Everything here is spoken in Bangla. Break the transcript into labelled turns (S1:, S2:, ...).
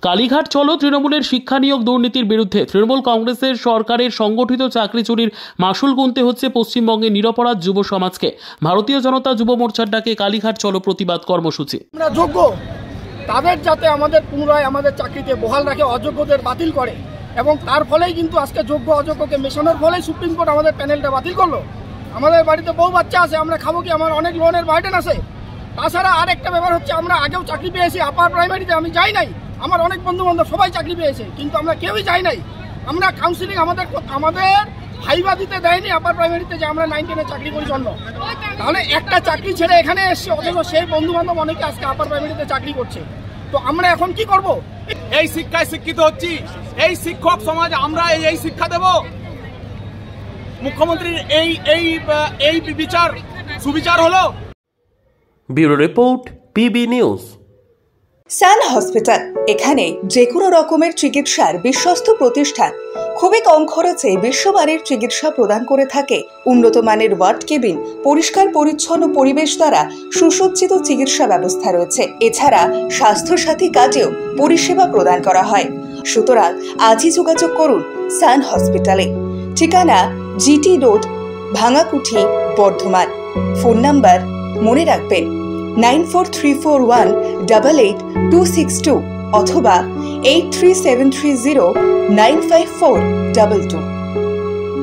S1: কালীঘাট চলো তৃণমূলের শিক্ষা নিয়োগ দুর্নীতির বিরুদ্ধে তৃণমূল কংগ্রেসের সরকারের সংগঠিত চাকরি চুরির মাসুল গুনতে হচ্ছে পশ্চিমবঙ্গের নিরপরাধ যুব সমাজকে। ভারতীয় জনতা যুব মোর্চার ডাকে কালীঘাট চলো প্রতিবাদ কর্মসূচি।
S2: আমরা যোগ্য তাদের যাতে আমাদের পুনরায় আমাদের চাকরিতে বহাল রাখে, অযোগ্যদের বাতিল করে, এবং তার ফলেই কিন্তু আজকে যোগ্য অযোগ্যকে মেশানোর ফলেই সুপ্রিম কোর্ট আমাদের প্যানেলটা বাতিল করলো। আমাদের বাড়িতে বউ বাচ্চা আছে, আমরা খাবো কি? আমার অনেক লোনের বার্ডেন আছে। তাছাড়া আর একটা ব্যাপার হচ্ছে, আমরা আগেও চাকরি পেয়েছি আপার প্রাইমারিতে, আমি যাই নাই, আমার অনেক বন্ধু বান্ধব সবাই চাকরি পেয়েছে, কিন্তু আমরা কেউই যাই নাই। আমরা কাউন্সিলিং আমাদের হাইবা দিতে দেয়নি আপার প্রাইমারিতে যে আমরা 9-10 চাকরি করি জন্য। তাহলে একটা চাকরি ছেড়ে এখানে এসছে, অথচ সেই বন্ধু বান্ধব অনেকে আজকে আপার প্রাইমারিতে চাকরি করছে। তো আমরা এখন কি করব?
S3: এই শিক্ষায় শিক্ষিত হচ্ছি, এই শিক্ষক সমাজ আমরা এই শিক্ষা দেব। মুখ্যমন্ত্রীর এই বিচার সুবিচার হলো।
S1: Bureau report, PB news.
S4: Sun hospital, এখানে যে কোনো রকমের চিকিৎসার বিশ্বস্ত প্রতিষ্ঠান। খুবই কম খরচে বিশ্বমানের চিকিৎসা প্রদান করে থাকে। উন্নত মানের ওয়ার্ড কেবিন, পরিষ্কার পরিচ্ছন্ন পরিবেশ দ্বারা সুসজ্জিত চিকিৎসা ব্যবস্থা রয়েছে। এছাড়া স্বাস্থ্যসাথী কাজেও পরিষেবা প্রদান করা হয়। সুতরাং আজই যোগাযোগ করুন সান হসপিটালে। ঠিকানা GT road, Bhangakuthi, Bardhaman. Phone number মনে রাখবেন 9434188262 অথবা 83730954222।